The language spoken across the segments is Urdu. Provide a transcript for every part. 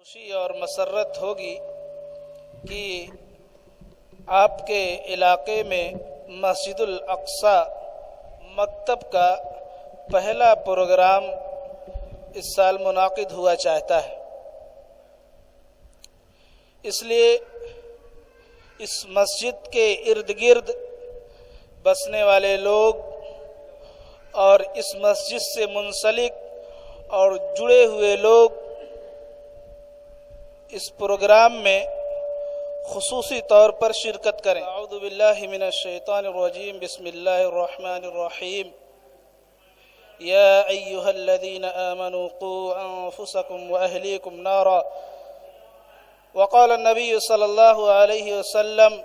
خوشی اور مسرت ہوگی کہ آپ کے علاقے میں مسجد الاقصی مکتب کا پہلا پروگرام اس سال منعقد ہوا چاہتا ہے۔ اس لیے اس مسجد کے ارد گرد بسنے والے لوگ اور اس مسجد سے منسلک اور جڑے ہوئے لوگ اس پروگرام میں خصوصی طور پر شرکت کریں۔ اعوذ باللہ من الشیطان الرجیم، بسم اللہ الرحمن الرحیم۔ یا ایہا الذین آمنوا قوا انفسکم واہلیکم نارا، وقال النبی صلی اللہ علیہ وسلم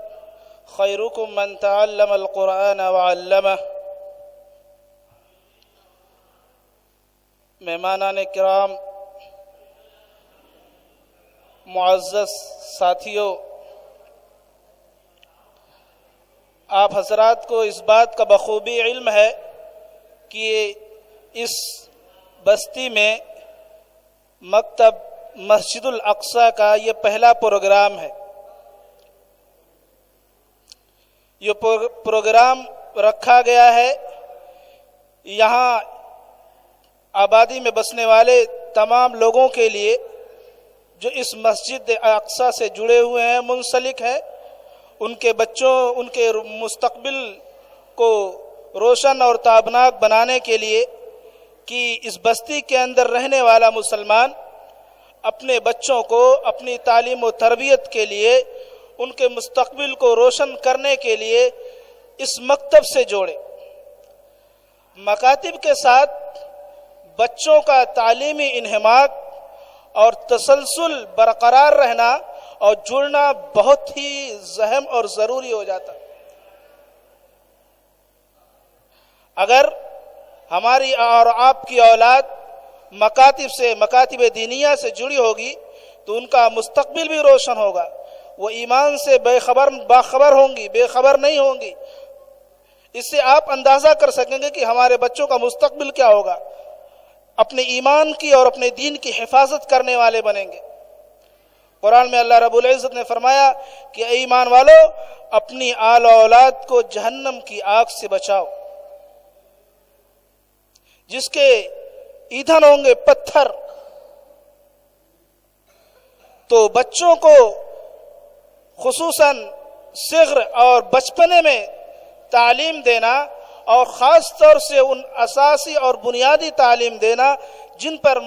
خیرکم من تعلم القرآن وعلمہ۔ مہمانان کرام، معزز ساتھیوں، آپ حضرات کو اس بات کا بخوبی علم ہے کہ اس بستی میں مکتب مسجد الاقصی کا یہ پہلا پروگرام ہے۔ یہ پروگرام رکھا گیا ہے یہاں آبادی میں بسنے والے تمام لوگوں کے لیے جو اس مسجد اقصی سے جڑے ہوئے ہیں، منسلک ہیں، ان کے بچوں، ان کے مستقبل کو روشن اور تابناک بنانے کے لیے کہ اس بستی کے اندر رہنے والا مسلمان اپنے بچوں کو اپنی تعلیم و تربیت کے لیے، ان کے مستقبل کو روشن کرنے کے لیے اس مکتب سے جوڑے۔ مکاتب کے ساتھ بچوں کا تعلیمی انہماک اور تسلسل برقرار رہنا اور جڑنا بہت ہی اہم اور ضروری ہو جاتا۔ اگر ہماری اور آپ کی اولاد مکاتب سے، مکاتب دینیہ سے جڑی ہوگی تو ان کا مستقبل بھی روشن ہوگا، وہ ایمان سے باخبر ہوں گی، بے خبر نہیں ہوں گی۔ اس سے آپ اندازہ کر سکیں گے کہ ہمارے بچوں کا مستقبل کیا ہوگا، اپنے ایمان کی اور اپنے دین کی حفاظت کرنے والے بنیں گے۔ قرآن میں اللہ رب العزت نے فرمایا کہ اے ایمان والو، اپنی آل و اولاد کو جہنم کی آگ سے بچاؤ، جس کے ایندھن ہوں گے پتھر۔ تو بچوں کو خصوصاً صغر اور بچپنے میں تعلیم دینا، اور خاص طور سے ان اساسی اور بنیادی تعلیم دینا جن پر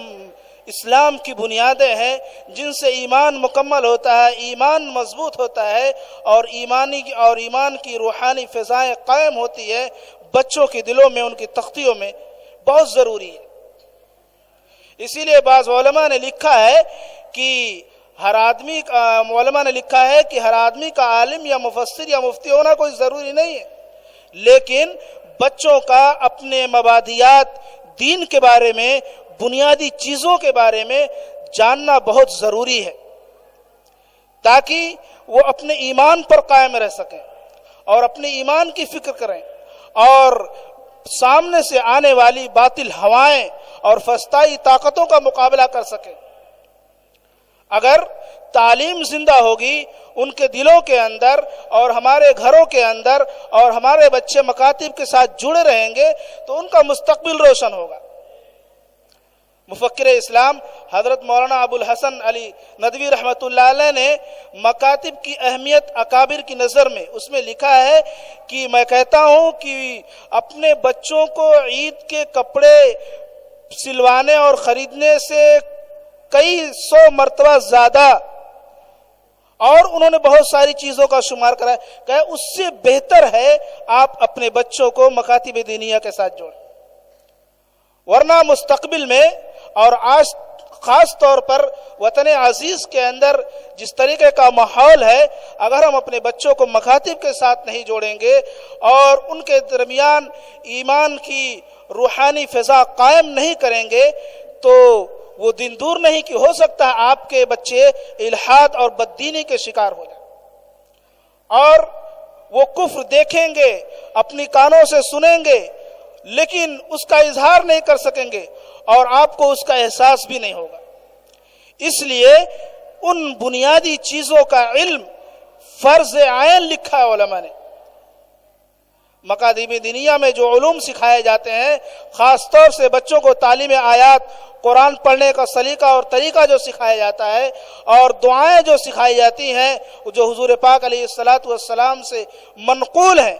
اسلام کی بنیادیں ہیں، جن سے ایمان مکمل ہوتا ہے، ایمان مضبوط ہوتا ہے اور ایمان کی روحانی فضائیں قائم ہوتی ہے، بچوں کے دلوں میں، ان کی تختیوں میں بہت ضروری ہے۔ اسی لیے بعض علماء نے لکھا ہے کہ ہر آدمی کا عالم یا مفسر یا مفتی ہونا کوئی ضروری نہیں ہے، لیکن بچوں کا اپنے مبادیات، دین کے بارے میں، بنیادی چیزوں کے بارے میں جاننا بہت ضروری ہے، تاکہ وہ اپنے ایمان پر قائم رہ سکیں اور اپنے ایمان کی فکر کریں اور سامنے سے آنے والی باطل ہوائیں اور فسطائی طاقتوں کا مقابلہ کر سکیں۔ اگر تعلیم زندہ ہوگی ان کے دلوں کے اندر اور ہمارے گھروں کے اندر، اور ہمارے بچے مکاتب کے ساتھ جڑے رہیں گے تو ان کا مستقبل روشن ہوگا۔ مفکر اسلام حضرت مولانا ابو الحسن علی ندوی رحمۃ اللہ علیہ نے مکاتب کی اہمیت اکابر کی نظر میں اس میں لکھا ہے کہ میں کہتا ہوں کہ اپنے بچوں کو عید کے کپڑے سلوانے اور خریدنے سے کئی 100 مرتبہ زیادہ، اور انہوں نے بہت ساری چیزوں کا شمار کرا ہے، کہ اس سے بہتر ہے آپ اپنے بچوں کو مکاتب دینیہ کے ساتھ جوڑیں، ورنہ مستقبل میں اور آج خاص طور پر وطن عزیز کے اندر جس طریقے کا ماحول ہے، اگر ہم اپنے بچوں کو مکاتب کے ساتھ نہیں جوڑیں گے اور ان کے درمیان ایمان کی روحانی فضا قائم نہیں کریں گے تو وہ دن دور نہیں کہ ہو سکتا ہے آپ کے بچے الحاد اور بددینی کے شکار ہو جائیں، اور وہ کفر دیکھیں گے، اپنی کانوں سے سنیں گے، لیکن اس کا اظہار نہیں کر سکیں گے اور آپ کو اس کا احساس بھی نہیں ہوگا۔ اس لیے ان بنیادی چیزوں کا علم فرض عین لکھا ہے علماء نے۔ مکاتب دینیہ میں جو علوم سکھائے جاتے ہیں، خاص طور سے بچوں کو تعلیم آیات، قرآن پڑھنے کا سلیقہ اور طریقہ جو سکھایا جاتا ہے، اور دعائیں جو سکھائی جاتی ہیں جو حضور پاک علیہ الصلاۃ والسلام سے منقول ہیں،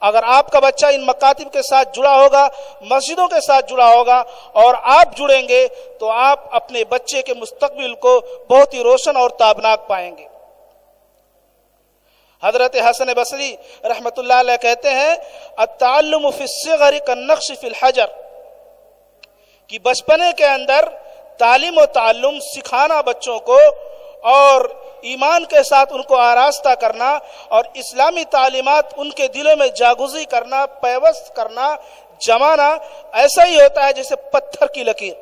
اگر آپ کا بچہ ان مکاتب کے ساتھ جڑا ہوگا، مسجدوں کے ساتھ جڑا ہوگا اور آپ جڑیں گے تو آپ اپنے بچے کے مستقبل کو بہت ہی روشن اور تابناک پائیں گے۔ حضرت حسن بصری رحمۃ اللہ علیہ کہتے ہیں التعلم فی الصغر کالنقش فی الحجر، کہ بچپنے کے اندر تعلیم و تعلم سکھانا بچوں کو اور ایمان کے ساتھ ان کو آراستہ کرنا اور اسلامی تعلیمات ان کے دلوں میں جاگزی کرنا، پیوست کرنا، جمانا، ایسا ہی ہوتا ہے جیسے پتھر کی لکیر،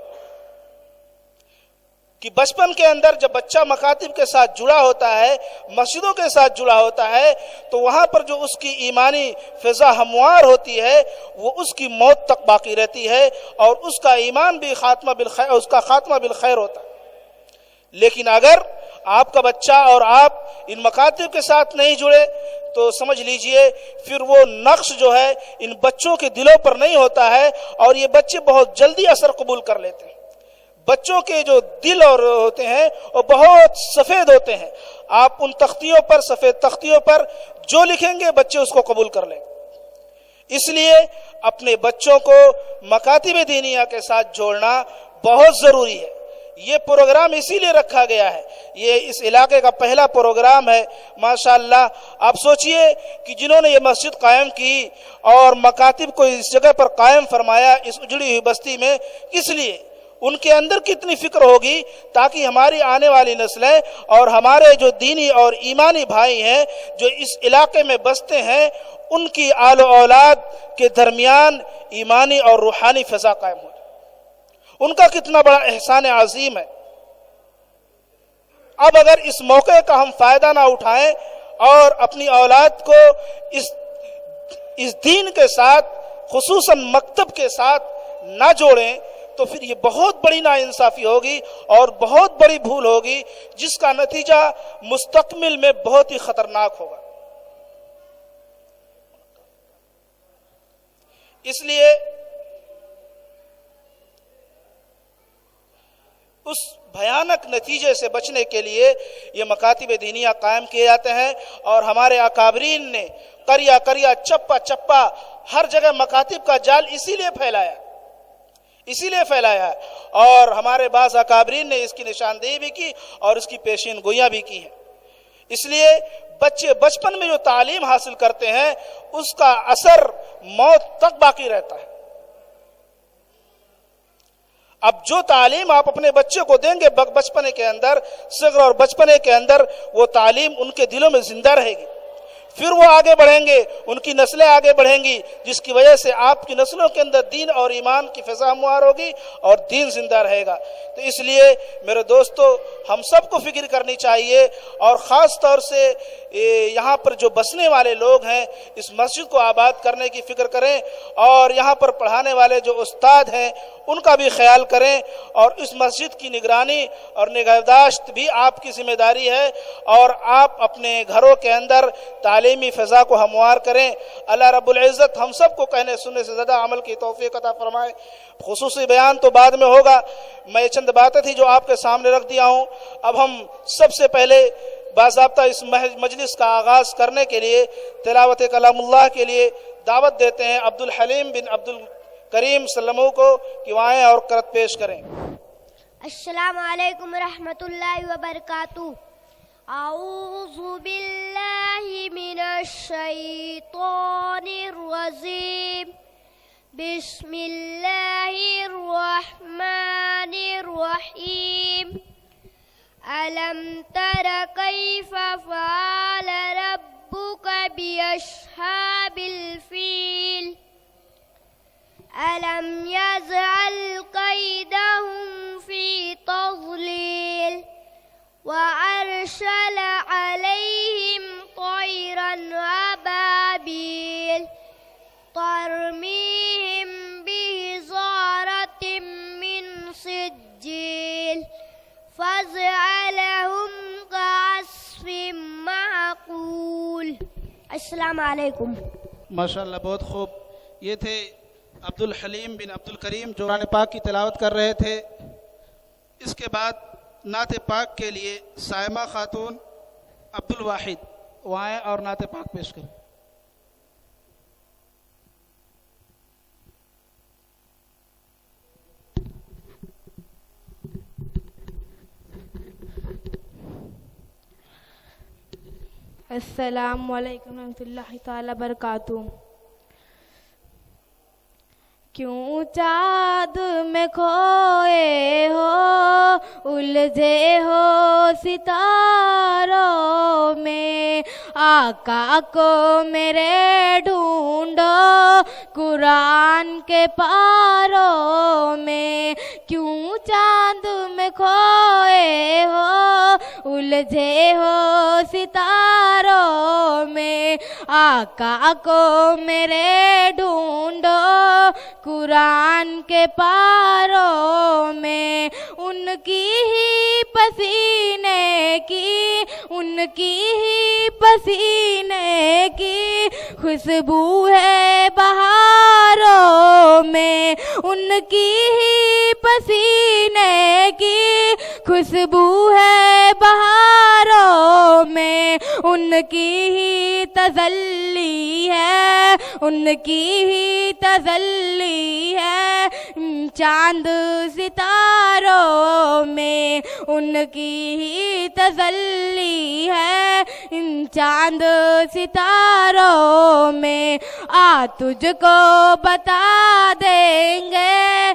کہ بچپن کے اندر جب بچہ مکاتب کے ساتھ جڑا ہوتا ہے، مسجدوں کے ساتھ جڑا ہوتا ہے، تو وہاں پر جو اس کی ایمانی فضا ہموار ہوتی ہے وہ اس کی موت تک باقی رہتی ہے اور اس کا ایمان بھی اس کا خاتمہ بالخیر ہوتا ہے۔ لیکن اگر آپ کا بچہ اور آپ ان مکاتب کے ساتھ نہیں جڑے تو سمجھ لیجئے پھر وہ نقش جو ہے ان بچوں کے دلوں پر نہیں ہوتا ہے، اور یہ بچے بہت جلدی اثر قبول کر لیتے ہیں۔ بچوں کے جو دل اور ہوتے ہیں وہ بہت سفید ہوتے ہیں، آپ ان تختیوں پر، سفید تختیوں پر جو لکھیں گے بچے اس کو قبول کر لیں گے۔ اس لیے اپنے بچوں کو مکاتب دینیہ کے ساتھ جوڑنا بہت ضروری ہے۔ یہ پروگرام اسی لیے رکھا گیا ہے، یہ اس علاقے کا پہلا پروگرام ہے ماشاءاللہ۔ آپ سوچئے کہ جنہوں نے یہ مسجد قائم کی اور مکاتب کو اس جگہ پر قائم فرمایا اس اجڑی ہوئی بستی میں، کس لیے؟ ان کے اندر کتنی فکر ہوگی تاکہ ہماری آنے والی نسلیں اور ہمارے جو دینی اور ایمانی بھائی ہیں جو اس علاقے میں بستے ہیں، ان کی آل و اولاد کے درمیان ایمانی اور روحانی فضا قائم ہو جائے۔ ان کا کتنا بڑا احسان عظیم ہے۔ اب اگر اس موقع کا ہم فائدہ نہ اٹھائیں اور اپنی اولاد کو اس دین کے ساتھ، خصوصاً مکتب کے ساتھ نہ جوڑیں تو پھر یہ بہت بڑی ناانصافی ہوگی اور بہت بڑی بھول ہوگی، جس کا نتیجہ مستقبل میں بہت ہی خطرناک ہوگا۔ اس لیے اس بھیانک نتیجے سے بچنے کے لیے یہ مکاتب دینیہ قائم کیے جاتے ہیں، اور ہمارے اکابرین نے قریہ قریہ، چپا چپا ہر جگہ مکاتب کا جال اسی لیے پھیلایا ہے، اور ہمارے بعض اکابرین نے اس کی نشاندہی بھی کی اور اس کی پیشین گوئیاں بھی کی ہیں۔ اس لیے بچے بچپن میں جو تعلیم حاصل کرتے ہیں اس کا اثر موت تک باقی رہتا ہے۔ اب جو تعلیم آپ اپنے بچے کو دیں گے بچپنے کے اندر، صغر اور بچپنے کے اندر، وہ تعلیم ان کے دلوں میں زندہ رہے گی، پھر وہ آگے بڑھیں گے، ان کی نسلیں آگے بڑھیں گی، جس کی وجہ سے آپ کی نسلوں کے اندر دین اور ایمان کی فضا ہموار ہوگی اور دین زندہ رہے گا۔ تو اس لیے میرے دوستو، ہم سب کو فکر کرنی چاہیے، اور خاص طور سے یہاں پر جو بسنے والے لوگ ہیں اس مسجد کو آباد کرنے کی فکر کریں، اور یہاں پر پڑھانے والے جو استاد ہیں ان کا بھی خیال کریں، اور اس مسجد کی نگرانی اور نگہداشت بھی آپ کی ذمہ داری ہے، اور آپ اپنے گھروں کے اندر تعلیمی فضا کو ہموار کریں۔ اللہ رب العزت ہم سب کو کہنے سننے سے زیادہ عمل کی توفیق عطا فرمائے۔ خصوصی بیان تو بعد میں ہوگا، میں چند باتیں تھی جو آپ کے سامنے رکھ دیا ہوں۔ اب ہم سب سے پہلے باضابطہ اس مجلس کا آغاز کرنے کے لیے تلاوت کلام اللہ کے لیے دعوت دیتے ہیں عبد الحلیم بن عبد الکریم سلمو کو کہ وہ آئیں اور قرأت پیش کریں۔ السلام علیکم ورحمۃ اللہ وبرکاتہ۔ اعوذ باللہ من الشیطان الرجیم، بسم اللہ الرحمن الرحیم۔ ألم تر كيف فعل ربك بأصحاب الفيل ألم يجعل كيدهم في تضليل وأرسل عليهم طيرا أبابيل ترميهم بحجارة من سجيل فاجعلهم كعصف معقول. السلام علیکم. ماشاءاللہ بہت خوب. یہ تھے عبد الحلیم بن عبد الکریم جو قرآن پاک کی تلاوت کر رہے تھے. اس کے بعد نعت پاک کے لیے سائمہ خاتون عبد الواحد وہ آئیں اور نعت پاک پیش کریں. السلام علیکم ورحمۃ اللہ تعالی وبرکاتہ. کیوں چاند میں کھوئے ہو الجھے ہو ستاروں میں، آقا کو میرے ڈھونڈو قرآن کے پاروں میں. کیوں چاند میں کھوئے ہو الجھے ہو ستاروں میں، آقا کو میرے ڈھونڈو قرآن کے پاروں میں. ان کی ہی پسینے کی، ان کی ہی پسینے کی خوشبو ہے بہاروں میں. ان کی ہی پسینے کی خوشبو ہے بہاروں میں. ان کی ہی تجلی ہے، ان کی ہی تجلی ہے چاند ستاروں میں. ان کی ہی تجلی ہے چاند ستاروں میں. تجھ کو بتا دیں گے،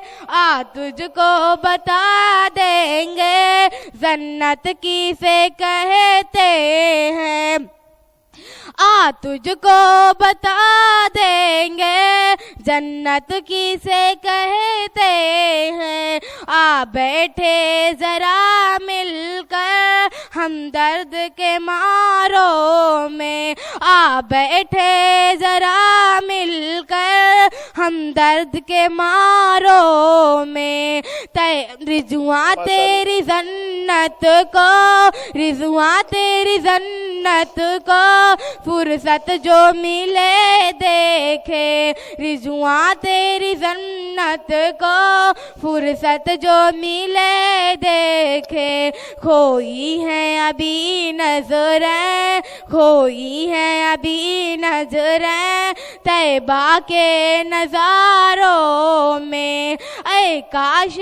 تجھ کو بتا دیں گے جنت کسے کہتے ہیں. تجھ کو بتا دیں گے جنت کسے کہتے ہیں. بیٹھے ذرا مل کر ہمدرد کے ماروں میں، بیٹھے ذرا مل کر ہمدرد کے ماروں میں. رضواں تیری جنت کو، رضواں تیری جنت کو فرصت جو ملے دیکھے. رضواں تیری جنت کو فرصت جو ملے دیکھے. کھوئی ہے ابھی نظریں، کھوئی ہے ابھی نظریں طیبہ کے نظاروں میں. اے کاش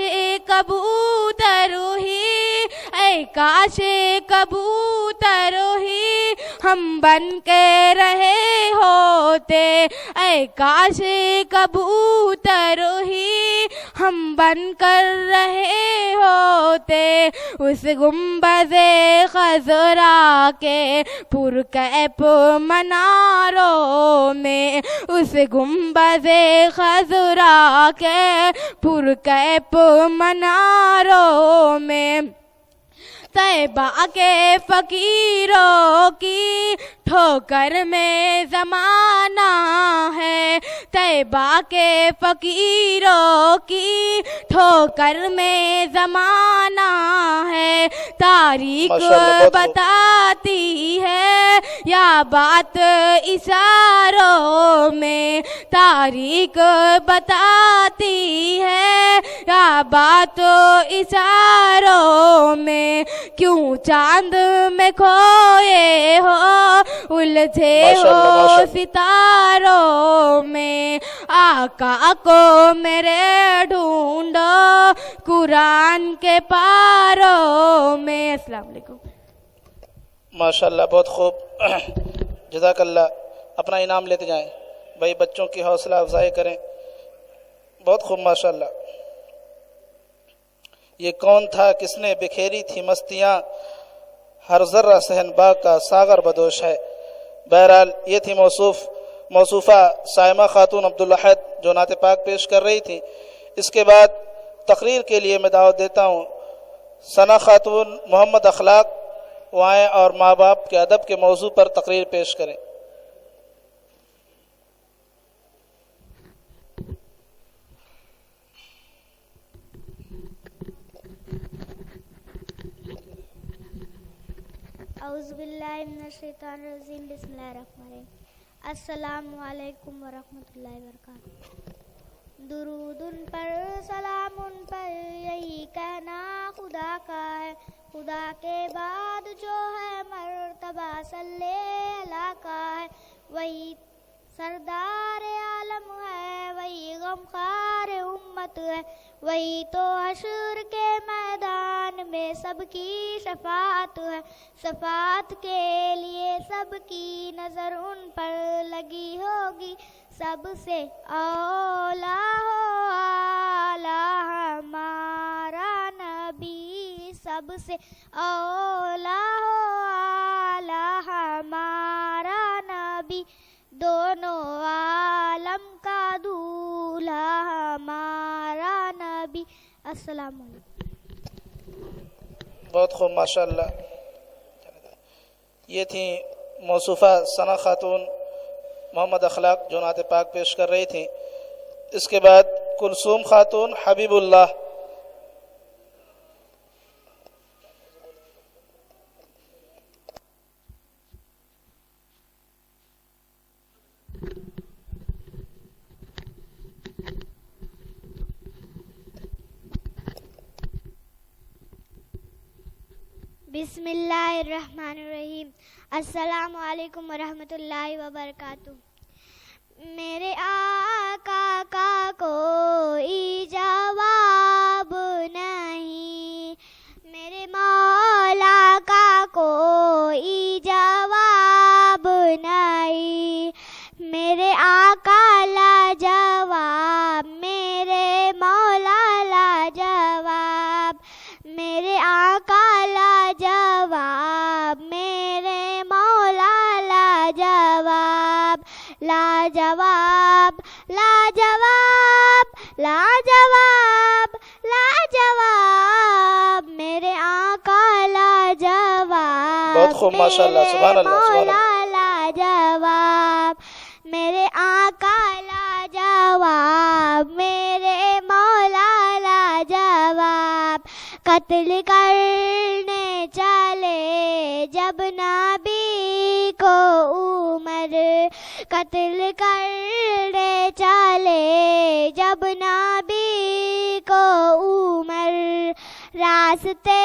کبوتر ہی، اے کاش کبوتر ہی ہم بن کے رہے ہوتے. اے کاش کبوتر ہی ہم بن کر رہے ہوتے. اس گنبد خضرا کے پرکیف مناروں میں، اس گنبد خضرا کے پرکیف مناروں میں. طیبہ کے فقیروں کی ٹھوکر میں زمانہ ہے. طیبہ کے فقیروں کی ٹھوکر میں زمانہ ہے. تاریخ بتاتی ہے یا بات اشاروں میں، تاریخ بتاتی ہے یا بات اشاروں میں. کیوں چاند میں کھوئے ہو الجھے ہو ستاروں میں، آقا کو میرے ڈھونڈو قرآن کے پاروں میں. السلام علیکم. ماشاءاللہ بہت خوب. جزاک اللہ. اپنا انعام لیتے جائیں بھائی، بچوں کی حوصلہ افزائی کریں. بہت خوب ماشاءاللہ. یہ کون تھا کس نے بکھیری تھی مستیاں، ہر ذرہ صحن باغ کا ساغر بدوش ہے. بہرحال یہ تھی موصوفہ سائمہ خاتون عبد الواحد جو نعت پاک پیش کر رہی تھی. اس کے بعد تقریر کے لیے میں دعوت دیتا ہوں ثنا خاتون محمد اخلاق، وہ آئیں اور ماں باپ کے ادب کے موضوع پر تقریر پیش کریں. اعوذ باللہ من الشیطان الرجیم بسم اللہ الرحمن الرحیم السلام علیکم ورحمۃ اللہ وبرکاتہ. درود ان پر سلام ان پر یہی کہنا خدا کا ہے. خدا کے بعد جو ہے مرتبہ صلی اللہ کا ہے. وہی سردار عالم ہے, وہی غمخوار امت ہے. وہی تو حشر کے میدان میں سب کی شفاعت ہے. شفاعت کے لیے سب کی نظر ان پر لگی ہوگی. سب سے اولا ہو اعلیٰ ہمارا نبی. سب سے اولا ہو اعلیٰ ہمارا نبی. دونوں عالم کا دولہا ہمارا نبی. السلام علیکم. بہت خوب ماشاءاللہ. یہ تھیں موصوفہ ثنا خاتون محمد اخلاق جو نعت پاک پیش کر رہی تھیں. اس کے بعد کلثوم خاتون حبیب اللہ. بسم اللہ الرحمن الرحیم. السلام علیکم ورحمۃ اللہ وبرکاتہ. میرے آقا کا کوئی جواب نہیں, میرے مولا کا کوئی جواب نہیں. میرے آقا لا جواب, میرے مولا لا جواب. میرے آقا لا جواب, میرے مولا لا جواب. لا جواب لا جواب لا جواب لا جواب. میرے آقا لا جواب, بہت خوب ماشاءاللہ. سبحان اللہ سبحان اللہ. لا جواب. میرے آقا لا جواب, میرے مولا لا جواب. قتل کرنے چلے جب نبی کو عمر, قتل کرنے چلے جب نبی کو عمر. راستے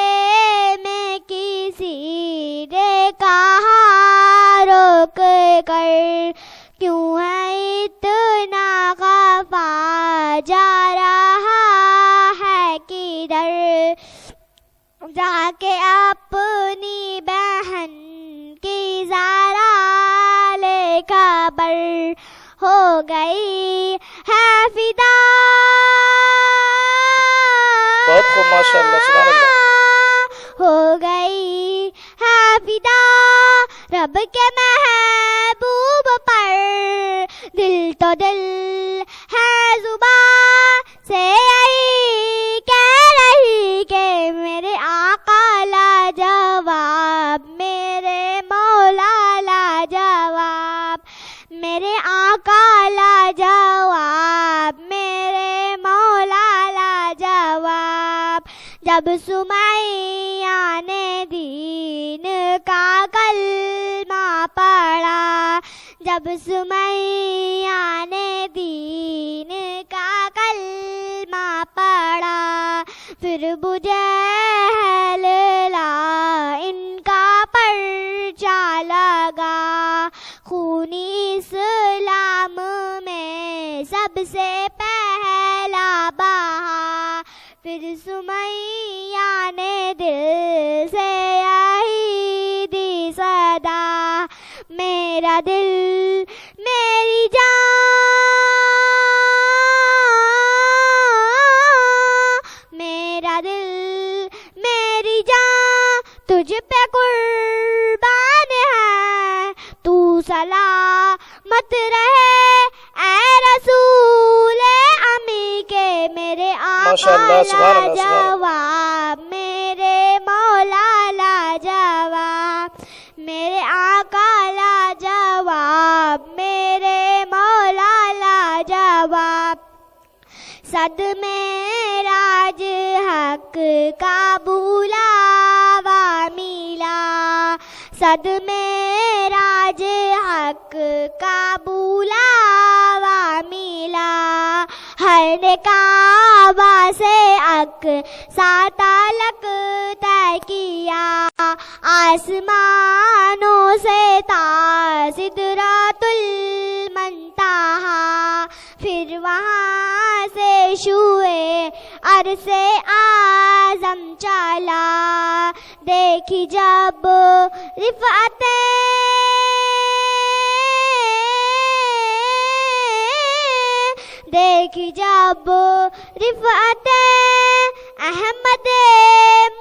میں کسی نے کہا روک کر, کیوں ہے اتنا خفا, جا رہا ہے کدھر. جا کے اپنی بہن کی زارا لے خبر, ہو گئی ہے فدا. بہت خوب ماشاءاللہ سبحان اللہ. ہو گئی ہے فدا رب کے محبوب پر. دل تو دل ہے زبان سے یہی کہہ رہی کہ میرے آقا لا جواب, میرے مولا لا جواب. میرے آقا لا جواب, میرے مولا لا جواب. جب سمیہ نے دین کا کلمہ پڑھا, جب سمیہ نے دین کا کلمہ پڑھا, پھر بجہل لا ان کا پرچہ لگا. خونی اسلام میں سب سے پہلا بہا. پھر سمیہ نے دل سے یہی دی صدا, میرا دل میری جان, میرا دل میری جان تجھ پہ قربان ہے. تو سلامت رہے اے رسول امی کے. میرے آقا لا جواب, میرے مولا لا جواب. میرے آقا لا جواب, میرے مولا لا جواب. صد معراج حق کا بلاوا ملا, صد میں راج حق کا بلاوا ملا، ہر کعبہ سے اقصی تلک طے کیا، آسمانوں سے تا سدرۃ المنتہا، پھر وہاں سے شوئے عرش اعظم چلا، دیکھی جب رفعتیں دیکھی جب رفعتیں احمد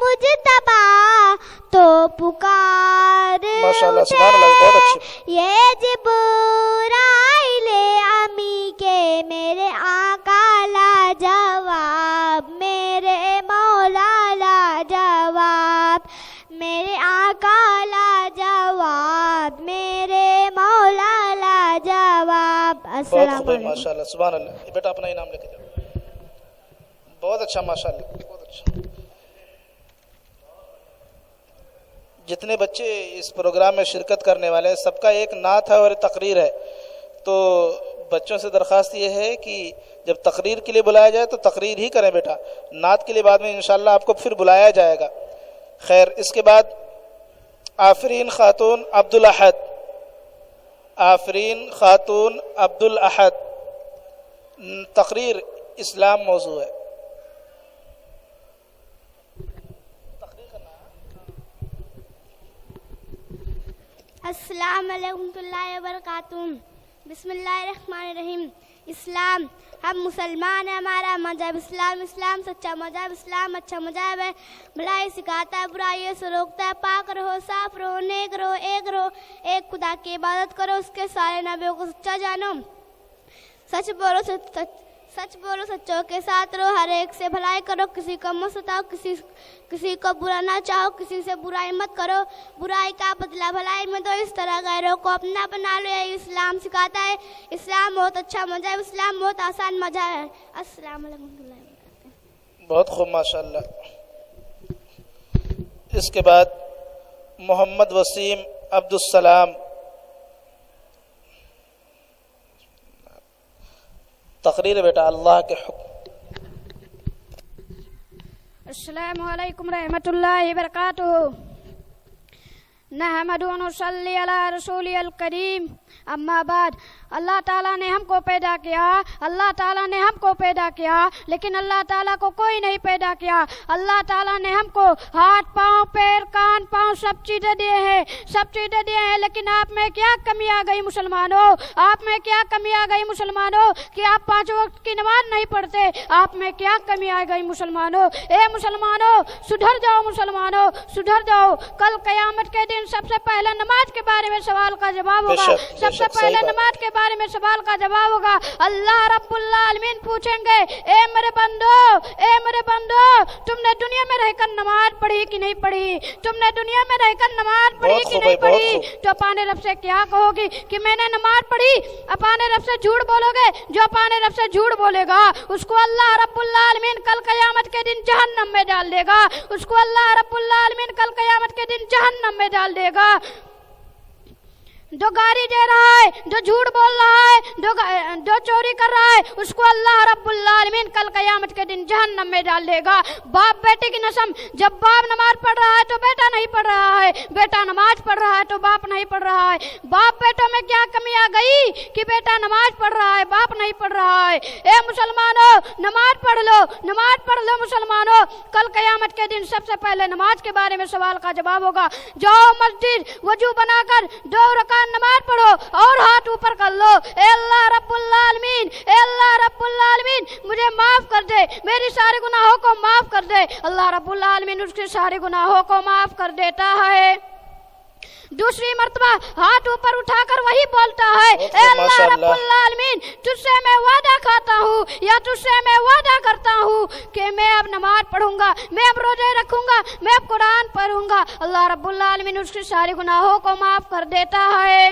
مجتبی تو پکار ماشاءاللہ سبحان اللہ، بہت اچھی۔ یہ جبرائیل امی کے میرے آقا لا جواب، میرے مولا لا جواب، میرے آقا لا جواب، میرے مولا لا جواب۔ بہت السلام خوب ہے، علیکم۔ ماشاءاللہ سبحان اللہ۔ یہ بیٹا اپنا انعام لے کے جاؤ، بہت اچھا ماشاءاللہ، بہت اچھا۔ جتنے بچے اس پروگرام میں شرکت کرنے والے ہیں سب کا ایک نعت ہے اور تقریر ہے، تو بچوں سے درخواست یہ ہے کہ جب تقریر کے لیے بلایا جائے تو تقریر ہی کریں بیٹا، نعت کے لیے بعد میں انشاءاللہ آپ کو پھر بلایا جائے گا۔ خیر، اس کے بعد آفرین خاتون عبدالاحد، آفرین خاتون عبدالاحد، تقریر اسلام موضوع ہے۔ السلام علیکم ورحمۃ اللہ وبرکاتہ۔ بسم اللہ الرحمن الرحیم۔ اسلام، ہم مسلمان ہیں، ہمارا مذہب اسلام، اسلام سچا مذہب، اسلام اچھا مذہب ہے، بھلائی سکھاتا ہے، برائیوں سے روکتا ہے، پاک رہو، صاف رہو، نیک رہو، ایک خدا کی عبادت کرو، اس کے سارے نبیوں کو سچا جانو، سچ بولو، سچوں کے ساتھ رہو، ہر ایک سے بھلائی کرو، کسی کو مت ستاؤ، کسی کو برا نہ چاہو، کسی سے برائی مت کرو، برائی کا بدلہ بھلائی میں دو، اس طرح غیروں کو اپنا بنا لو، یہ اسلام سکھاتا ہے۔ اسلام بہت اچھا مذہب، اسلام بہت آسان مذہب ہے۔ السلام علیکم ورحمۃ اللہ وبرکاتہ۔ بہت خوب ماشاءاللہ۔ اس کے بعد محمد وسیم عبدالسلام، تقریر بیٹا اللہ کے حکم۔ السلام علیکم رحمۃ اللہ وبرکاتہ۔ نحمد و نصلی علی رسول الکریم، اما بعد۔ اللہ تعالیٰ نے ہم کو پیدا کیا، اللہ تعالیٰ نے ہم کو پیدا کیا، لیکن اللہ تعالیٰ کو کوئی نہیں پیدا کیا۔ اللہ تعالیٰ نے ہم کو ہاتھ، پاؤں، پیر، کان، پاؤں سب چیزیں دیے ہیں، لیکن آپ میں کیا کمی آ گئی مسلمانوں؟ آپ میں کیا کمی آ گئی مسلمانوں کہ آپ 5 وقت کی نماز نہیں پڑھتے؟ آپ میں کیا کمی آ گئی مسلمانوں؟ اے مسلمانوں سدھر جاؤ، مسلمانوں سدھر جاؤ۔ کل قیامت کے دن سب سے پہلے نماز کے بارے میں سوال کا جواب ہوگا، سب سے پہلے نماز کے بارے میں سوال کا جواب ہوگا۔ اللہ رب العالمین پوچھیں گے، اے میرے بندو، تم نے دنیا میں رہ کر نماز پڑھی کہ نہیں پڑھی؟ تم نے دنیا میں رہ کر نماز پڑھی کہ نہیں پڑھی؟ تو اپنے رب سے کیا کہو گی کہ میں نے نماز پڑھی؟ اپنے رب سے جھوٹ بولو گے؟ جو اپنے رب سے جھوٹ بولے گا اس کو اللہ رب العالمین کل قیامت کے دن جہنم میں ڈال دے گا، اس کو اللہ رب العالمین کل قیامت کے دن جہنم میں ڈال دے گا۔ جو گالی دے رہا ہے، جو جھوٹ بول رہا ہے، جو چوری کر رہا ہے، اس کو اللہ رب العالمین کل قیامت کے دن جہنم میں ڈال دے گا۔ باپ بیٹے کی نسم، جب باپ نماز پڑھ رہا ہے تو بیٹا نہیں پڑھ رہا ہے، بیٹا نماز پڑھ رہا ہے تو باپ نہیں پڑھ رہا ہے۔ باپ بیٹوں میں کیا کمی آ گئی کہ بیٹا نماز پڑھ رہا ہے، باپ نہیں پڑھ رہا ہے؟ اے مسلمانوں نماز پڑھ لو مسلمانوں، کل قیامت کے دن سب سے پہلے نماز کے بارے میں سوال کا جواب ہوگا۔ جاؤ مسجد، وضو بنا کر 2 رکعت نماز پڑھو اور ہاتھ اوپر کر لو، اے اللہ رب العالمین مجھے معاف کر دے، میری سارے گناہوں کو معاف کر دے۔ اللہ رب العالمین اس کے سارے گناہوں کو معاف کر دیتا ہے۔ دوسری مرتبہ ہاتھ اوپر اٹھا کر وہی بولتا ہے، اے اللہ رب العالمین تجھ سے میں وعدہ کھاتا ہوں یا تجھ سے میں وعدہ کرتا ہوں کہ میں اب نماز پڑھوں گا، میں اب روزے رکھوں گا، میں اب قرآن پڑھوں گا۔ اللہ رب العالمین اس کے سارے گناہوں کو معاف کر دیتا ہے۔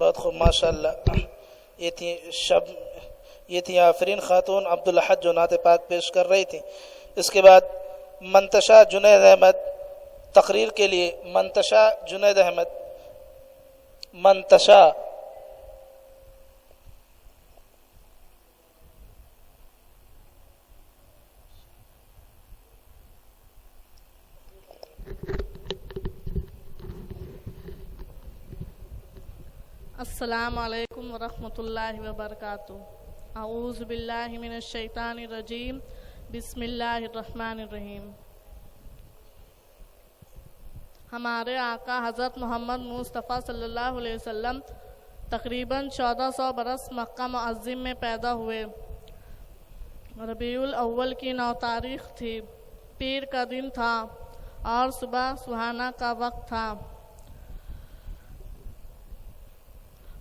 بہت خوب ماشاء اللہ. یہ تھی آفرین خاتون عبدالحد جو نعت پاک پیش کر رہی تھی. اس کے بعد منتشا جنید احمد تقریر کے لیے. منتشا جنید احمد. منتشا. السلام علیکم ورحمۃ اللہ وبرکاتہ. اعوذ باللہ من الشیطان الرجیم. بسم اللہ الرحمن الرحیم. ہمارے آقا حضرت محمد مصطفیٰ صلی اللہ علیہ وسلم تقریباً 1400 برس مکہ معظم میں پیدا ہوئے. ربیع الاول کی 9 تاریخ تھی. پیر کا دن تھا اور صبح سہانا کا وقت تھا.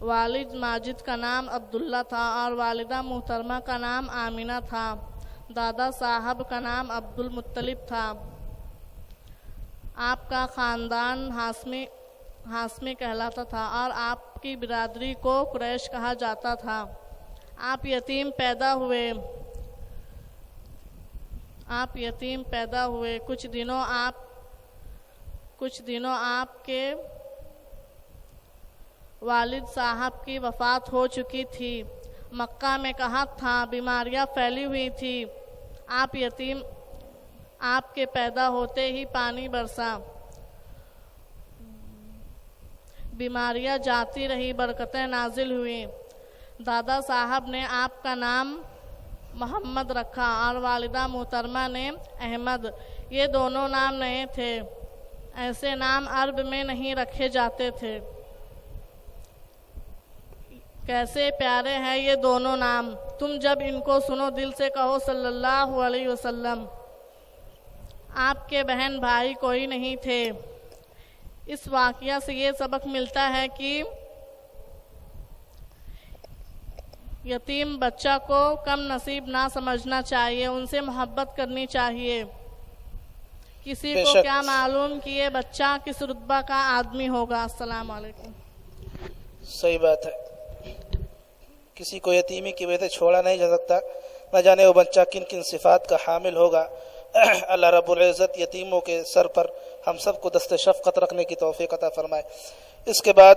والد ماجد کا نام عبداللہ تھا اور والدہ محترمہ کا نام آمینہ تھا. دادا صاحب کا نام عبد المطلب تھا. آپ کا خاندان ہاشمی کہلاتا تھا اور آپ کی برادری کو قریش کہا جاتا تھا. آپ یتیم پیدا ہوئے. کچھ دنوں آپ کے والد صاحب کی وفات ہو چکی تھی. مکہ میں قحط تھا. بیماریاں پھیلی ہوئی تھی. آپ کے پیدا ہوتے ہی پانی برسا. بیماریاں جاتی رہی. برکتیں نازل ہوئیں. دادا صاحب نے آپ کا نام محمد رکھا اور والدہ محترمہ نے احمد. یہ دونوں نام نئے تھے. ایسے نام عرب میں نہیں رکھے جاتے تھے. کیسے پیارے ہیں یہ دونوں نام. تم جب ان کو سنو دل سے کہو صلی اللہ علیہ وسلم. آپ کے بہن بھائی کوئی نہیں تھے. اس واقعہ سے یہ سبق ملتا ہے کہ یتیم بچہ کو کم نصیب نہ سمجھنا چاہیے. ان سے محبت کرنی چاہیے. کسی کو کیا معلوم کہ یہ بچہ کس رتبہ کا آدمی ہوگا. السلام علیکم. صحیح بات ہے. کسی کو یتیمی کی وجہ سے چھوڑا نہیں جا سکتا. نہ جانے وہ بچہ کن کن صفات کا حامل ہوگا. اللہ رب العزت یتیموں کے سر پر ہم سب کو دست شفقت رکھنے کی توفیق عطا فرمائے. اس کے بعد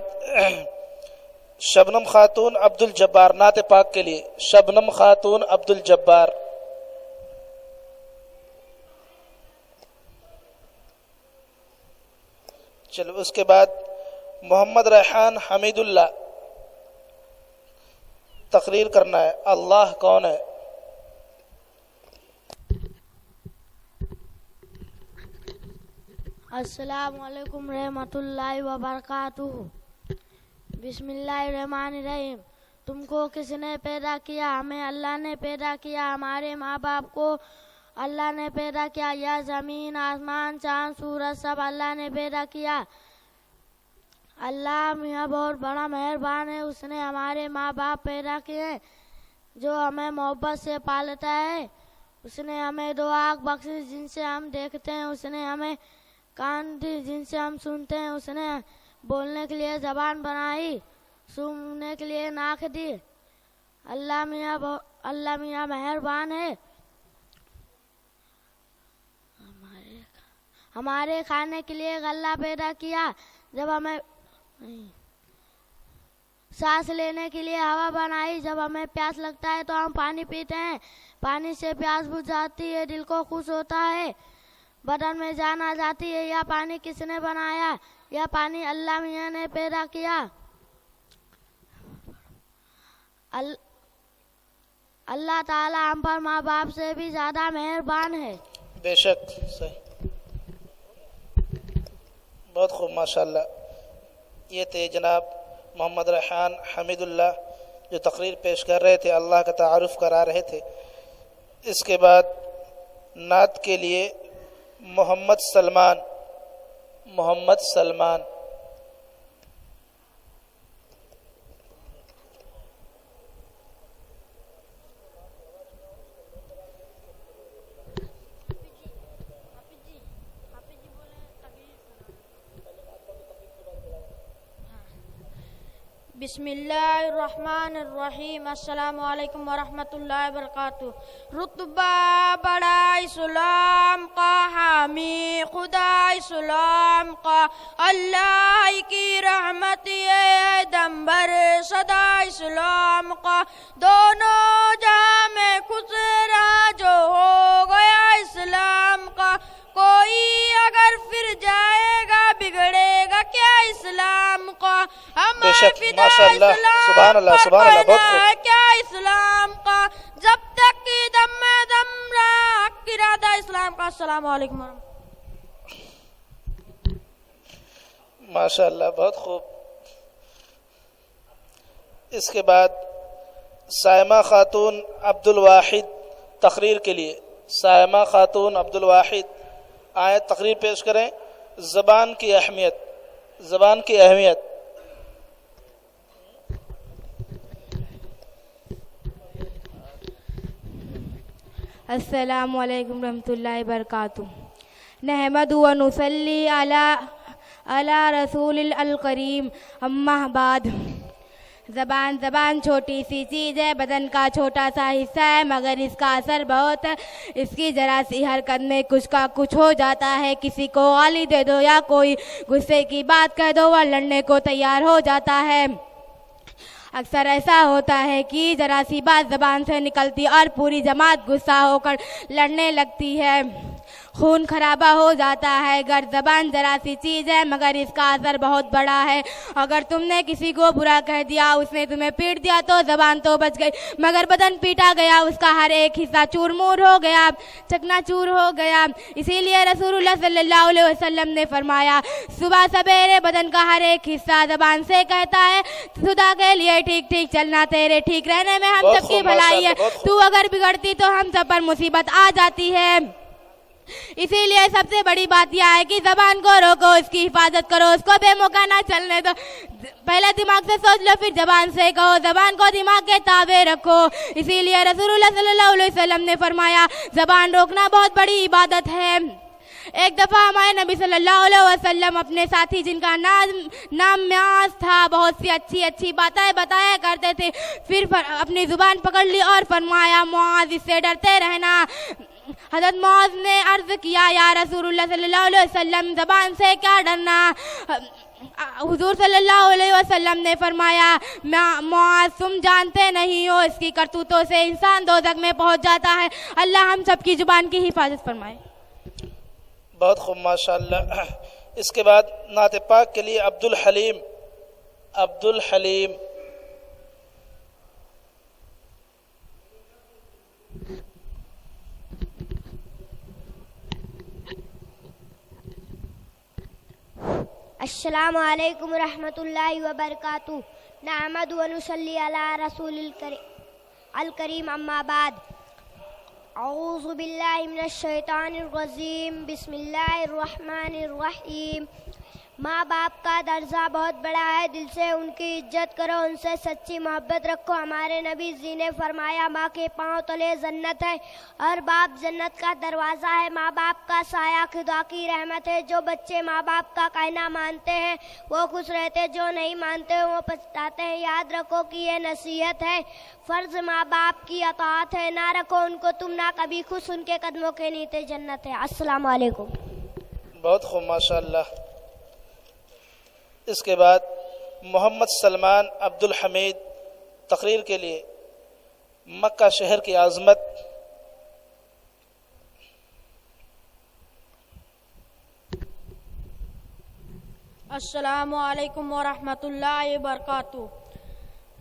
شبنم خاتون عبد الجبار نعت پاک کے لیے. شبنم خاتون عبد الجبار. چلو اس کے بعد محمد ریحان حمید اللہ تقریر کرنا ہے. اللہ کون ہے. السلام علیکم رحمۃ اللہ وبرکاتہ. بسم اللہ الرحمن الرحیم. تم کو کس نے پیدا کیا؟ ہمیں اللہ نے پیدا کیا. ہمارے ماں باپ کو اللہ نے پیدا کیا. یا زمین آسمان چاند سورج سب اللہ نے پیدا کیا. اللہ میاں بہت بڑا مہربان ہے. اس نے ہمارے ماں باپ پیدا کیے ہیں جو ہمیں محبت سے پالتا ہے. اس نے ہمیں 2 آنکھ بخشی جن سے ہم دیکھتے ہیں. اس نے ہمیں کان دی جن سے ہم سنتے ہیں. اس نے بولنے کے لیے زبان بنائی, سونگنے کے لیے ناک دی. اللہ میاں مہربان ہے. ہمارے کھانے کے لیے غلہ پیدا کیا. جب ہمیں سانس لینے کے لیے ہوا بنائی. جب ہمیں پیاس لگتا ہے تو ہم پانی پیتے ہیں. پانی سے پیاس بجھ جاتی ہے, دل کو خوش ہوتا ہے, بدن میں جان آ جاتی ہے. یہ پانی کس نے بنایا؟ یہ پانی اللہ میاں نے پیدا کیا. اللہ تعالیٰ ہم پر ماں باپ سے بھی زیادہ مہربان ہے. بے شک. صحیح. بہت خوب ماشاءاللہ. یہ تھے جناب محمد ریحان حمید اللہ جو تقریر پیش کر رہے تھے, اللہ کا تعارف کرا رہے تھے. اس کے بعد نعت کے لیے محمد سلمان. بسم اللہ الرحمن الرحیم. السلام علیکم ورحمۃ اللہ وبرکاتہ. رتبہ بڑا اسلام کا حامی خدا اسلام کا, اللہ کی رحمت یہ دم بھر صدا اسلام کا, دونوں جہاں میں خسرا جو ہو گیا اسلام کا, کوئی اگر پھر جائے گا بگڑے گا کیا اسلام کا, بے شک ماشاء اللہ سبحان اللہ سبحان اللہ بہت خوب. کیا اسلام کا جب تک کی دم میں دم رہا حق ارادہ اسلام کا. السلام علیکم. ماشاء اللہ بہت خوب. اس کے بعد سائمہ خاتون عبد الواحد تقریر کے لیے, سائمہ خاتون عبد الواحد آیت تقریر پیش کریں. زبان کی اہمیت, زبان کی اہمیت. السلام علیکم رحمۃ اللہ وبرکاتہ. نحمد و نصلی علی رسول الکریم. اما بعد. زبان چھوٹی سی چیز ہے, بدن کا چھوٹا سا حصہ ہے, مگر اس کا اثر بہت ہے. اس کی ذرا سی حرکت میں کچھ کا کچھ ہو جاتا ہے. کسی کو گالی دے دو یا کوئی غصے کی بات کہہ دو, وہ لڑنے کو تیار ہو جاتا ہے. اکثر ایسا ہوتا ہے کہ ذرا سی بات زبان سے نکلتی اور پوری جماعت غصہ ہو کر لڑنے لگتی ہے, خون خرابہ ہو جاتا ہے. اگر زبان ذرا سی چیز ہے مگر اس کا اثر بہت بڑا ہے. اگر تم نے کسی کو برا کہہ دیا, اس نے تمہیں پیٹ دیا تو زبان تو بچ گئی, مگر بدن پیٹا گیا, اس کا ہر ایک حصہ چور مور ہو گیا, چکنا چور ہو گیا. اسی لیے رسول اللہ صلی اللہ علیہ وسلم نے فرمایا, صبح سویرے بدن کا ہر ایک حصہ زبان سے کہتا ہے خدا کے لیے ٹھیک ٹھیک چلنا, تیرے ٹھیک رہنے میں ہم سب کی بھلائی ہے, تو اگر بگڑتی تو ہم سب پر مصیبت آ جاتی ہے. اسی لیے سب سے بڑی بات یہ ہے کہ زبان کو روکو, اس کی حفاظت کرو, اس کو بے موقع نہ چلنے دو. پہلے دماغ سے سوچ لو پھر زبان سے کہو, زبان کو دماغ کے تابع رکھو. اسی لیے رسول اللہ صلی اللہ علیہ وسلم نے فرمایا زبان روکنا بہت بڑی عبادت ہے. ایک دفعہ ہمارے نبی صلی اللہ علیہ وسلم اپنے ساتھی جن کا نام معاذ تھا, بہت سی اچھی باتیں بتایا کرتے تھے, پھر اپنی زبان پکڑ لی اور فرمایا معاذ اس سے ڈرتے رہنا. حضرت معاذ نے عرض کیا یا رسول اللہ صلی اللہ علیہ وسلم زبان سے کیا ڈرنا. حضور صلی اللہ علیہ وسلم نے فرمایا معاذ تم جانتے نہیں ہو, اس کی کرتوتوں سے انسان دوزخ میں پہنچ جاتا ہے. اللہ ہم سب کی زبان کی حفاظت فرمائے. بہت خوب ماشاء اللہ. اس کے بعد نعت پاک کے لیے عبد الحلیم. السلام علیکم ورحمۃ اللہ وبرکاتہ. نحمد و نصلی علی رسول الکریم. اما بعد. اعوذ باللہ من الشیطان الرجیم. بسم اللہ الرحمن الرحیم. ماں باپ کا درجہ بہت بڑا ہے, دل سے ان کی عزت کرو, ان سے سچی محبت رکھو. ہمارے نبی جی نے فرمایا ماں کے پاؤں تلے جنت ہے اور باپ جنت کا دروازہ ہے. ماں باپ کا سایہ خدا کی رحمت ہے. جو بچے ماں باپ کا کہنا مانتے ہیں وہ خوش رہتے, جو نہیں مانتے وہ پچھتاتے ہیں. یاد رکھو کہ یہ نصیحت ہے, فرض ماں باپ کی اطاعت ہے. نہ رکھو ان کو تم نہ کبھی خوش, ان کے قدموں کے نیچے جنت ہے. السلام علیکم. بہت خوب ماشاء اللہ. اس کے بعد محمد سلمان عبد الحمید تقریر کے لیے مکہ شہر کی عظمت. السلام علیکم ورحمۃ اللہ وبرکاتہ.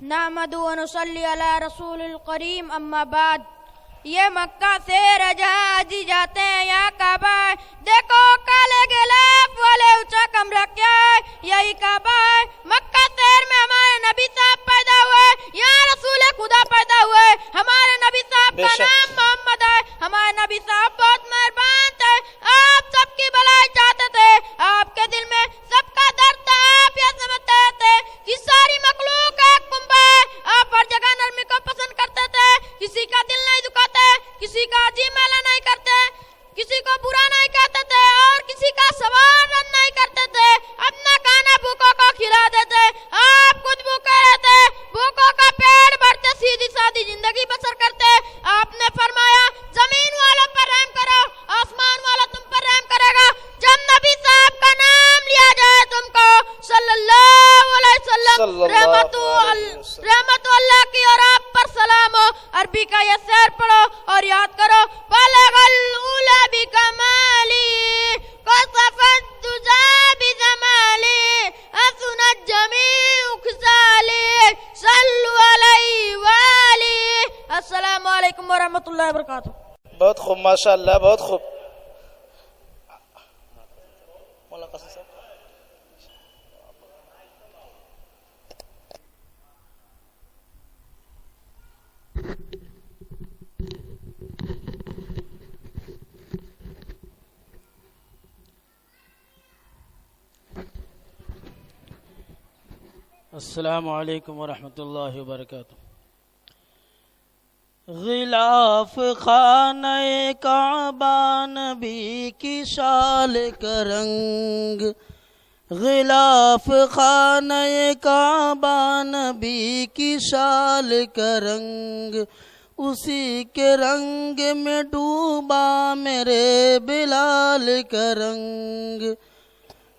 نحمد و نصلی علی رسول الکریم. اما بعد. یہ مکہ سے رجا جی جاتے ہیں یا کعبہ ہے, دیکھو کالے غلاف والے اونچا کمرہ کیا ہے, یہی کعبہ ہے. مکہ شہر میں ہمارے نبی صاحب پیدا ہوئے, یہاں رسول خدا پیدا ہوئے. ہمارے نبی صاحب کا نام محمد ہے. ہمارے نبی صاحب بہت مہربان تھے, آپ سب کی بھلائی چاہتے تھے, آپ کے دل میں سب کا درد تھا, آپ یہ سمجھتے تھے کہ ساری مخلوق ایک کنبہ ہے. آپ ہر جگہ نرمی کو پسند کرتے تھے, کسی کا دل نہیں دکھاتے, کسی کا جی میلا نہیں کرتے, کسی کو برا نہیں کہتے تھے اور کسی ماشاء اللہ، بہت خوب. مولانا قاسم صاحب. السلام علیکم ورحمۃ اللہ وبرکاتہ. غلاف خانہ کعبہ نبی کی شال کا رنگ، غلاف خانہ کعبہ نبی کی شال کا رنگ، اسی کے رنگ میں ڈوبا میرے بلال کا رنگ.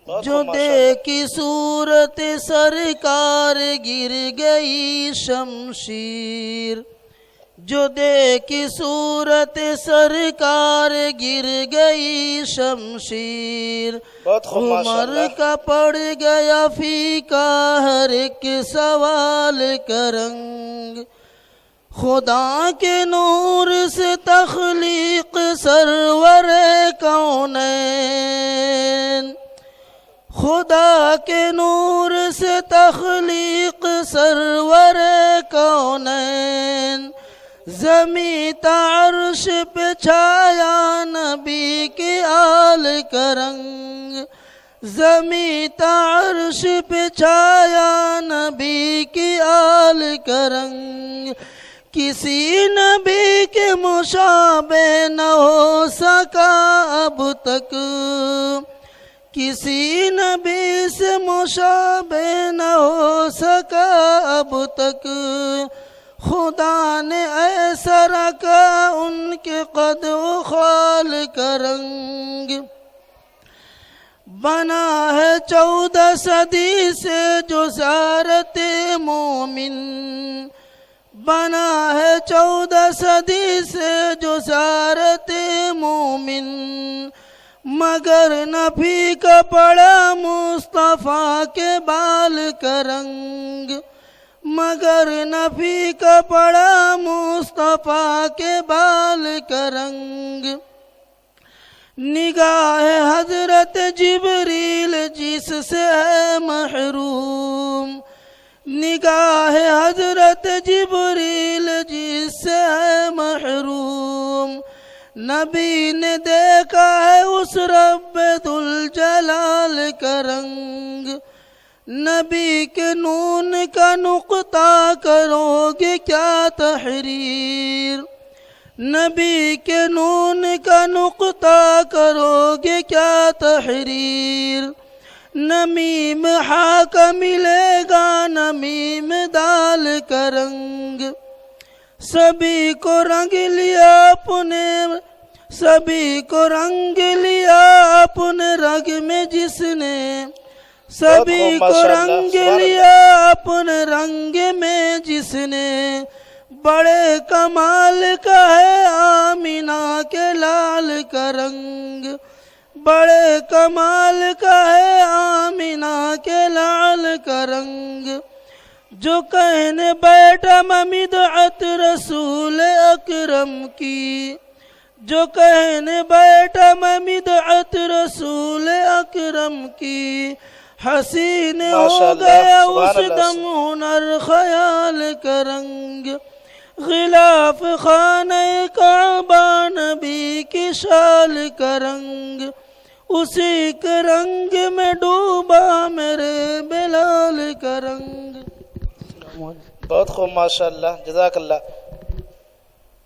جو دیکھی صورت سرکار گر گئی شمشیر، جو دیکھی صورت سرکار گر گئی شمشیر. عمر کا پڑ گیا فیکا ہر ایک سوال کا رنگ. خدا کے نور سے تخلیق سرور کونین، خدا کے نور سے تخلیق سرور کونین. زمیں تا عرش پہ چھایا نبی کے آل کا رنگ، زمیں تا عرش پہ چھایا نبی کے آل کا رنگ. کسی نبی کے مشابہ نہ ہو سکا اب تک، کسی نبی سے مشابہ نہ ہو سکا اب تک. خدا نے ایسا رکھا ان کے قد و خال کا رنگ. بنا ہے 14 صدی سے جو زیارت مومن، بنا ہے 14 صدی سے جو زیارت مومن. مگر نہ پھیکا پڑا مصطفیٰ کے بال کا رنگ، مگر نہ پھیکا پڑا مصطفیٰ کے بال کا رنگ. نگاہ حضرت جبریل جس سے ہے محروم، نگاہ حضرت جبریل جس سے ہے محروم. نبی نے دیکھا ہے اس رب ذوالجلال کا رنگ. نبی کے نون کا نقطہ کرو گے کیا تحریر، نبی کے نون کا نقطہ کرو گے کیا تحریر. نمیم ہا کا ملے گا نمیم دال کا رنگ. سبھی کو رنگ لیا اپنے، سبھی کو رنگ لیا اپنے رگ میں جس نے، سبھی کو رنگ لیا اپنے رنگ میں جس نے. بڑے کمال کا ہے آمینہ کے لال کا رنگ، بڑے کمال کا ہے آمینہ کے لال کا رنگ. جو کہنے بیٹھا ممدعت رسول اکرم کی، جو کہنے بیٹھا ممدعت رسول اکرم کی. حسین ہو گیا اس دم ہنر خیال کا رنگ. غلاف خانہ کعبہ نبی کی شال کا رنگ، اسی کے رنگ میں ڈوبا میرے بلال کا رنگ. بہت خوب، ماشاء اللہ، جزاک اللہ.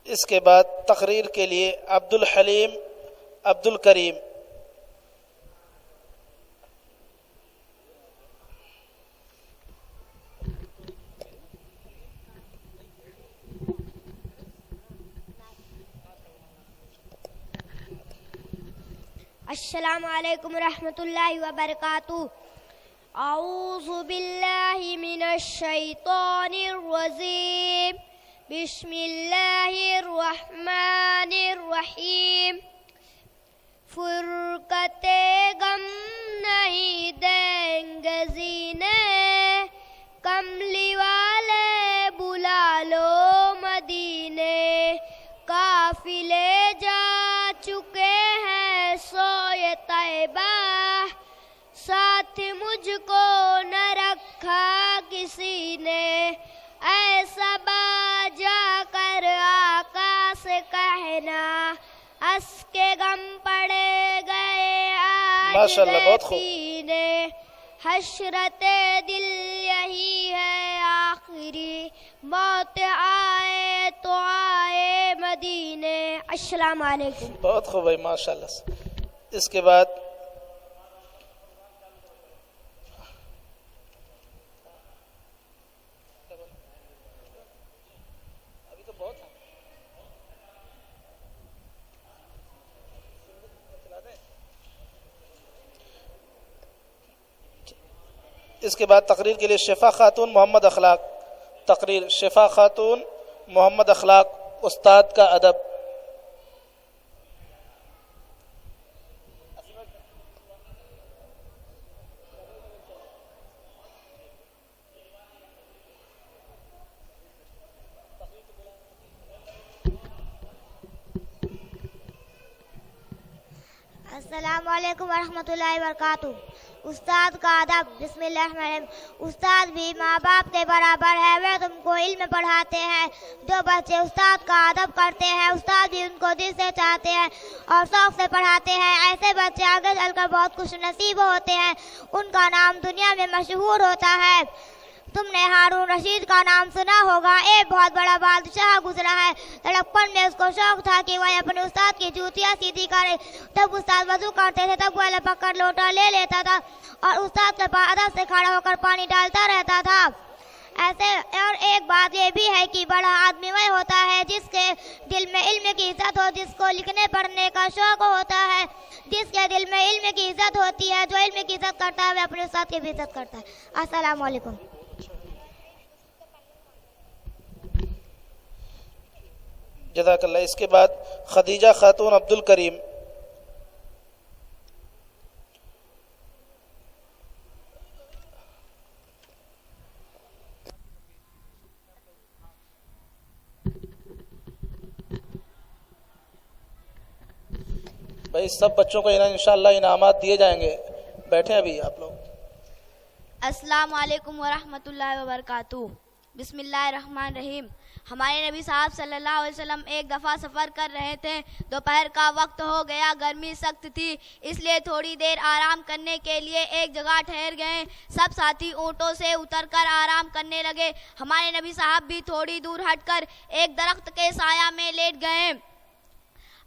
اس کے بعد تقریر کے لیے عبد الحلیم عبد الکریم. السلام علیکم ورحمۃ اللہ وبرکاتہ. اعوذ باللہ من الشیطان الرجیم، بسم اللہ الرحمن الرحیم. فرقت غم نہیں دیں گے زینے، کملی والے بلا لو مدینے. قافلے جا ساتھ مجھ کو نہ رکھا کسی نے، اے صبا جا کر آقا سے کہنا، اس کے غم پڑے گئے آج ماشاءاللہ، بہت خوب۔ پینے، حشرت دل یہی ہے آخری، موت آئے تو آئے مدینے۔ السلام علیکم۔ بہت خوب بھائی، ماشاءاللہ سے۔ اس کے بعد اس کے بعد تقریر کے لیے شفا خاتون محمد اخلاق، تقریر شفا خاتون محمد اخلاق، استاد کا ادب۔ السلام علیکم ورحمۃ اللہ وبرکاتہ۔ استاد کا ادب۔ بسم اللہ الرحمن الرحیم۔ استاد بھی ماں باپ کے برابر ہے، وہ تم کو علم پڑھاتے ہیں۔ جو بچے استاد کا ادب کرتے ہیں، استاد بھی ان کو دل سے چاہتے ہیں اور شوق سے پڑھاتے ہیں۔ ایسے بچے آگے چل کر بہت خوش نصیب ہوتے ہیں، ان کا نام دنیا میں مشہور ہوتا ہے۔ تم نے ہارون رشید کا نام سنا ہوگا، ایک بہت بڑا بادشاہ گزرا ہے۔ لڑکپن میں اس کو شوق تھا کہ وہ اپنے استاد کی جوتیاں سیدھی کرے۔ جب استاد وضو کرتے تھے تب وہ لپک کر لوٹا لے لیتا تھا اور استاد کے پاس ادب سے کھڑا ہو کر پانی ڈالتا رہتا تھا۔ ایسے اور ایک بات یہ بھی ہے کہ بڑا آدمی وہ ہوتا ہے جس کے دل میں علم کی عزت ہو، جس کو لکھنے پڑھنے کا شوق ہوتا ہے، جس کے دل میں علم کی عزت ہوتی ہے۔ جو علم کی عزت کرتا ہے وہ اپنے استاد کی بھی عزت کرتا ہے۔ السلام علیکم۔ جزاک اللہ۔ اس کے بعد خدیجہ خاتون عبد الکریم۔ بھائی سب بچوں کو انشاءاللہ انعامات دیے جائیں گے، بیٹھیں ابھی آپ لوگ۔ السلام علیکم ورحمۃ اللہ وبرکاتہ۔ بسم اللہ الرحمن الرحیم۔ ہمارے نبی صاحب صلی اللہ علیہ وسلم ایک دفعہ سفر کر رہے تھے، دوپہر کا وقت ہو گیا، گرمی سخت تھی، اس لیے تھوڑی دیر آرام کرنے کے لیے ایک جگہ ٹھہر گئے۔ سب ساتھی اونٹوں سے اتر کر آرام کرنے لگے۔ ہمارے نبی صاحب بھی تھوڑی دور ہٹ کر ایک درخت کے سایہ میں لیٹ گئے۔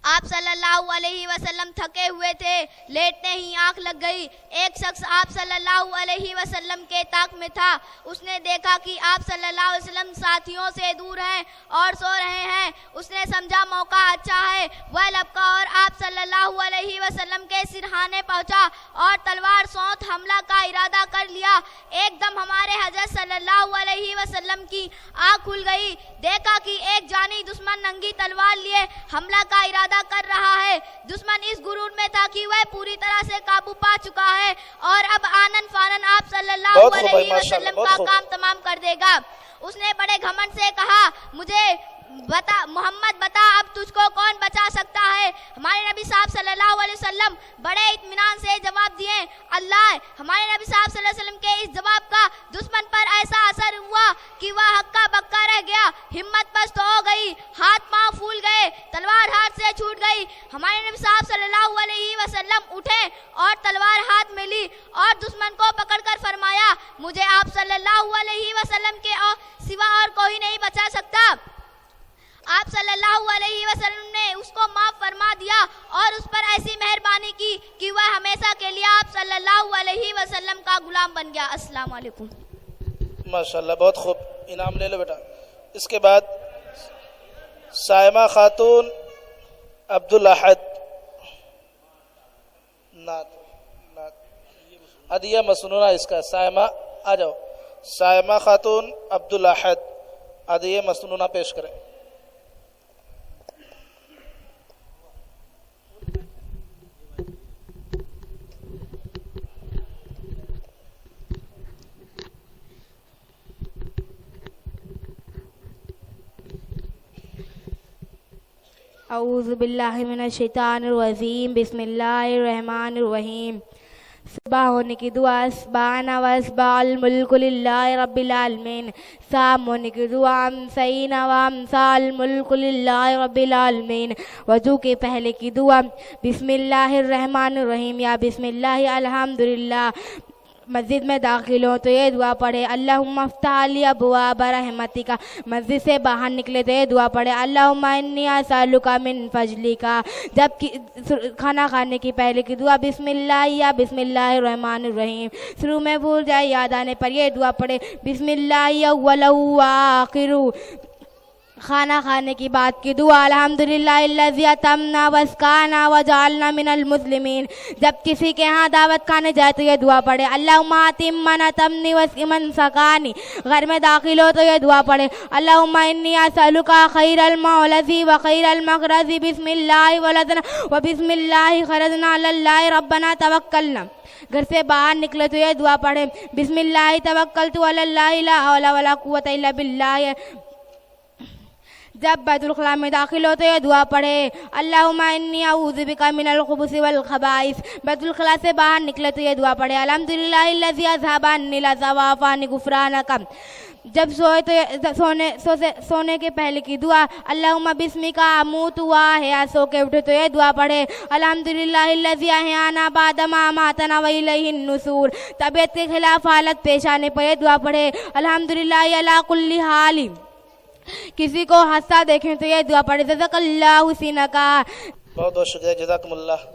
آپ صلی اللہ علیہ وسلم تھکے ہوئے تھے، لیٹتے ہی آنکھ لگ گئی۔ ایک شخص آپ صلی اللہ علیہ وسلم کے طاق میں تھا، اس نے دیکھا کہ آپ صلی اللہ علیہ وسلم ساتھیوں سے دور ہیں اور سو رہے ہیں۔ اس نے سمجھا موقع اچھا ہے، وہ لپکا اور آپ صلی اللہ علیہ وسلم کے سرہانے پہنچا اور تلوار سونت حملہ کا ارادہ کر لیا۔ ایک دم ہمارے حضرت صلی اللہ علیہ وسلم کی آنکھ کھل گئی، دیکھا کہ ایک جانی دشمن ننگی تلوار لیے حملہ کا ارادہ کر رہا ہے۔ دشمن اس غرور میں تھا کہ وہ پوری طرح سے قابو پا چکا ہے اور اب آنن فانن آپ صلی اللہ علیہ وسلم کا کام تمام کر دے گا۔ اس نے بڑے گھمنڈ سے کہا، مجھے بتا محمد، بتا اب تجھ کو کون بچا سکتا ہے؟ ہمارے نبی صاحب صلی اللہ علیہ وسلم بڑے اطمینان سے جواب دیے، اللہ۔ ہمارے نبی صاحب صلی اللہ علیہ وسلم کے اس جواب کا دشمن پر ایسا اثر ہوا کہ وہ ہکا بکا رہ گیا، ہمت پست ہو گئی، ہاتھ پاؤں پھول گئے، تلوار ہاتھ سے چھوٹ گئی۔ ہمارے نبی صاحب صلی اللہ علیہ وسلم اٹھے اور تلوار ہاتھ میں لی اور دشمن کو پکڑ کر فرمایا، مجھے آپ صلی اللہ علیہ وسلم کے سوا اور کوئی نہیں بچا سکتا۔ آپ صلی اللہ علیہ وسلم نے اس کو معاف فرما دیا اور اس پر ایسی مہربانی کی کہ وہ ہمیشہ کے لیے آپ صلی اللہ علیہ وسلم کا غلام بن گیا۔ السلام علیکم۔ ماشاءاللہ، بہت خوب، انعام لے لو بیٹا۔ اس کے بعد سائمہ خاتون عبد الاحد، عدیہ مسنونہ اس کا۔ سائمہ آ جاؤ، سائمہ خاتون عبد الاحد عدیہ مسنونہ پیش کریں۔ اعوذ باللہ من الشیطان الرجیم، بسم اللہ الرحمن الرحیم۔ صبح ہونے کی دعا سبحان واسبال ملک للہ رب العالمین. شام ہونے کی دعا امسین وامسال ملک للہ رب العالمین. وضو کے پہلے کی دعا بسم اللہ الرحمن الرحیم یا بسم اللہ الحمدللہ. مسجد میں داخل ہوں تو یہ دعا پڑھے اللہم افتح لی ابواب رحمتک. مسجد سے باہر نکلے تو یہ دعا پڑھے اللہم انی اسألک من فضلک. جب کھانا کھانے کی پہلے کی دعا بسم اللہ یا بسم اللہ الرحمن الرحیم. شروع میں بھول جائے یاد آنے پر یہ دعا پڑھے بسم اللہ اول و آخر. کھانا کھانے کی بعد کی دعا الحمدللہ الذی اتمنا واسقانا وجعلنا من المسلمین. جب کسی کے ہاں دعوت کھانے جائے تو یہ دعا پڑھے اللہم اتم من اتمنی واسق من سقانی. گھر میں داخل ہو تو یہ دعا پڑھے اللہم انی اسألک خیر المولد وخیر المخرج بسم اللہ ولدنا وبسم اللہ خرجنا علی اللہ ربنا توکلنا. گھر سے باہر نکلے تو یہ دعا پڑھے بسم اللہ توکلت علی اللہ لا حول ولا قوۃ الا باللہ. جب بیت الخلاء میں داخل ہو تو یہ دعا پڑھے اللہم انی اعوذ بک من الخبث والخبائث. بیت الخلاء سے باہر نکلے تو یہ دعا پڑھے الحمدللہ الذی اذھب عنی العذاب وعافانی غفرانک. جب سوئے تو سونے کے پہلے کی دعا اللہم بسمک اموت واحیا. سو کے اٹھے تو یہ دعا پڑھے الحمدللہ الذی احیانا بعد ما اماتنا والیہ النشور. طبیعت کے خلاف حالت پیش آنے پر یہ دعا پڑھے الحمدللہ علی کل حال. کسی کو ہنستا دیکھیں تو یہ دعا پڑھے جزاک اللہ حسینہ کا. بہت بہت شکریہ جزاکم اللہ.